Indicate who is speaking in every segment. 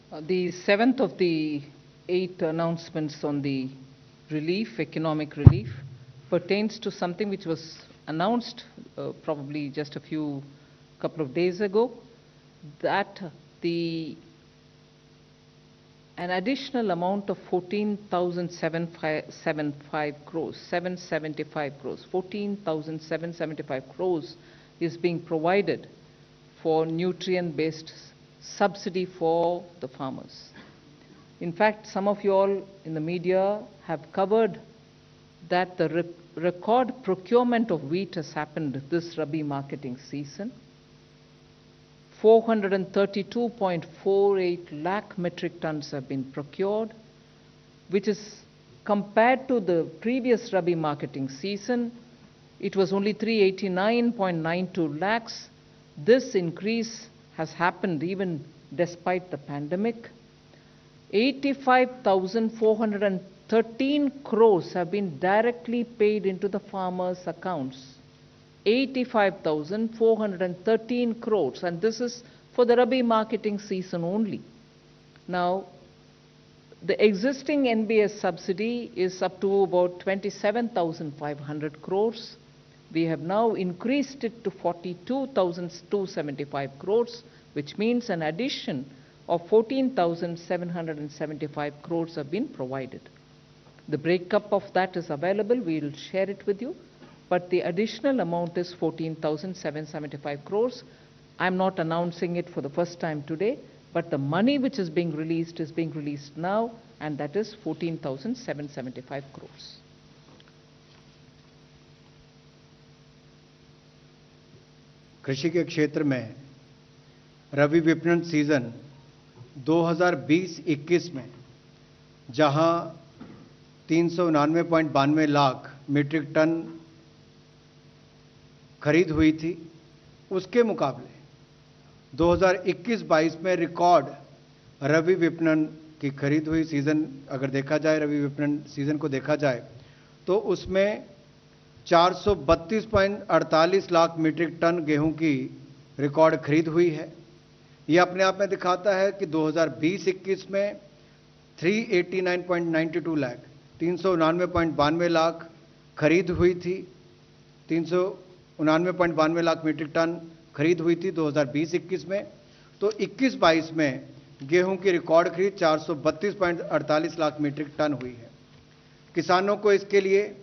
Speaker 1: The seventh of the 8 announcements on the relief, economic relief, pertains to something which was announced probably just a couple of days ago, that an additional amount of 14,775 crores, 14,775 crores is being provided for nutrient-based subsidy for the farmers. In fact, some of you all in the media have covered that the record procurement of wheat has happened this Rabi marketing season. 432.48 lakh metric tons have been procured, which is compared to the previous Rabi marketing season, it was only 389.92 lakhs. This increase has happened even despite the pandemic. 85,413 crores have been directly paid into the farmers' accounts. 85,413 crores, and this is for the Rabi marketing season only. Now, the existing NBS subsidy is up to about 27,500 crores. We have now increased it to 42,275 crores, which means an addition of 14,775 crores have been provided. The breakup of that is available. We will share it with you. But the additional amount is 14,775 crores. I'm not announcing it for the first time today, but the money which is being released now, and that is 14,775 crores.
Speaker 2: कृषि के क्षेत्र में रबी विपणन season 2020-21 में जहां 399.92 lakh metric ton खरीद हुई थी, उसके मुकाबले 2021-22 में रिकॉर्ड रबी विपणन की खरीद हुई। सीजन अगर देखा जाए, रबी विपणन सीजन को देखा जाए तो उसमें 432.48 लाख मीट्रिक टन गेहूं की रिकॉर्ड खरीद हुई है। यह अपने आप में दिखाता है कि 2020-21 में 389.92 लाख 399.92 लाख खरीद हुई थी, 399.92 लाख मीट्रिक टन खरीद हुई थी 2020-21 में। तो 21-22 में गेहूं की रिकॉर्ड खरीद 432.48 लाख मीट्रिक टन हुई है। किसानों को इसके लिए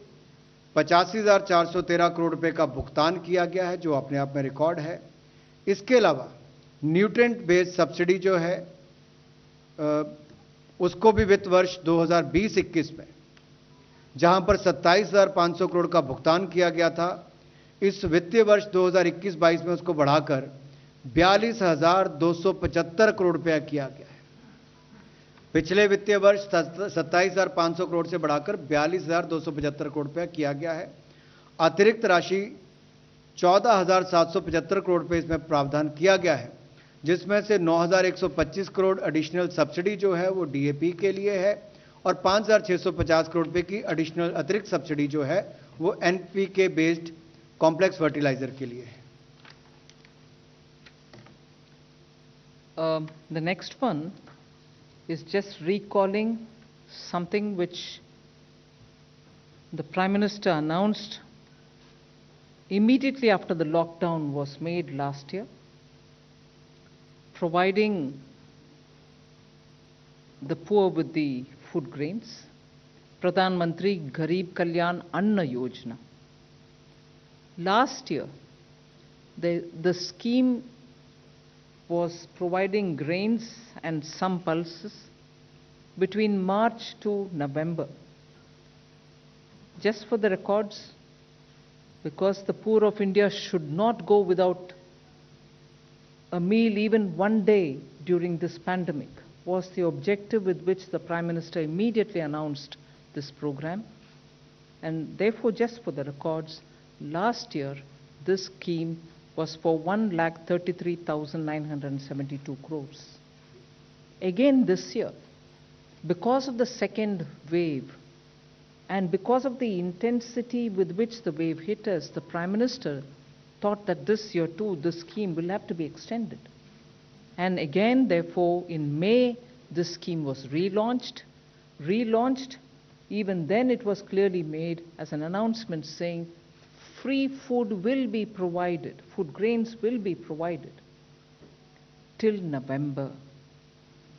Speaker 2: 85,413 करोड़ रुपए का भुगतान किया गया है, जो अपने आप में रिकॉर्ड है। इसके अलावा न्यूट्रिएंट बेस्ड सब्सिडी जो है उसको भी वित्त वर्ष 2020-21 में जहां पर 27,500 करोड़ का भुगतान किया गया था, इस वित्तीय वर्ष 2021-22 में उसको बढ़ाकर 42,275 करोड़ रुपया किया गया है। पिछले वित्तीय वर्ष 27,500 करोड़ से बढ़ाकर 42,275 करोड़ रुपया किया गया है। अतिरिक्त राशि 14,775 करोड़ रुपए इसमें प्रावधान किया गया है, जिसमें से 9,125 करोड़ एडिशनल सब्सिडी जो है वो डीएपी के लिए है और 5,650 करोड़ रुपए की एडिशनल अतिरिक्त सब्सिडी जो है वो एनपीके बेस्ड कॉम्प्लेक्स फर्टिलाइजर के लिए है।
Speaker 1: The next one is just recalling something which the Prime Minister announced immediately after the lockdown was made last year, providing the poor with the food grains, Pradhan Mantri Garib Kalyan Anna Yojana. Last year, the scheme was providing grains and some pulses between March to November. Just for the records, because the poor of India should not go without a meal even one day during this pandemic, was the objective with which the Prime Minister immediately announced this program. And therefore, just for the records, last year this scheme was for 1,33,972 crores. Again this year, because of the second wave and because of the intensity with which the wave hit us, the Prime Minister thought that this year too, this scheme will have to be extended. And again, therefore, in May this scheme was relaunched. Even then it was clearly made as an announcement saying free food will be provided, food grains will be provided till November.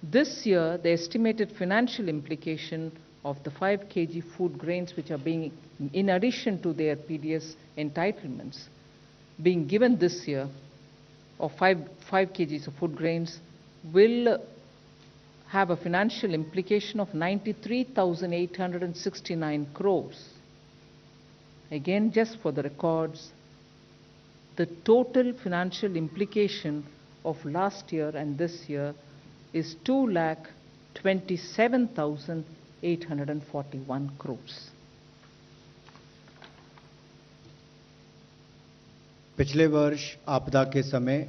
Speaker 1: This year, the estimated financial implication of the 5 kg food grains which are being, in addition to their PDS entitlements, being given this year, of 5 kgs of food grains, will have a financial implication of 93,869 crores. Again, just for the records, the total financial implication of last year and this year is 2,27,841 crores.
Speaker 2: पिछले वर्ष आपदा के समय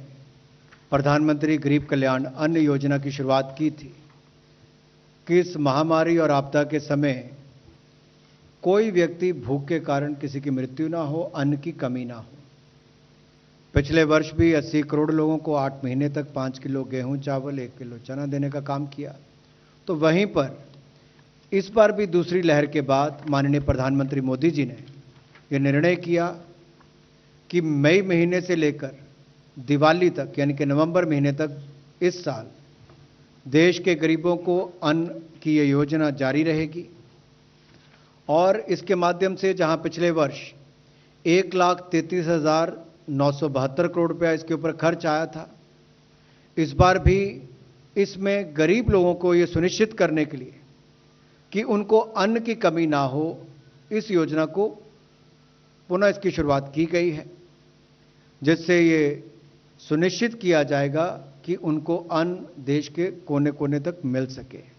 Speaker 2: प्रधानमंत्री गरीब कल्याण अन्न योजना की शुरुआत की थी कि इस महामारी और आपदा के समय कोई व्यक्ति भूख के कारण किसी की मृत्यु ना हो, अन्न की कमी ना हो। पिछले वर्ष भी 80 करोड़ लोगों को 8 महीने तक 5 किलो गेहूं चावल 1 किलो चना देने का काम किया। तो वहीं पर इस बार भी दूसरी लहर के बाद माननीय प्रधानमंत्री मोदी जी ने यह निर्णय किया कि मई महीने से लेकर दिवाली तक यानी कि नवंबर महीने तक इस साल देश के गरीबों को अन्न की यह योजना जारी रहेगी। और इसके माध्यम से जहां पिछले वर्ष 1,33,972 करोड़ रुपया इसके ऊपर खर्च आया था, इस बार भी इसमें गरीब लोगों को यह सुनिश्चित करने के लिए कि उनको अन्न की कमी ना हो, इस योजना को पुनः इसकी शुरुआत की गई है, जिससे ये सुनिश्चित किया जाएगा कि उनको अन्न देश के कोने कोने तक मिल सके।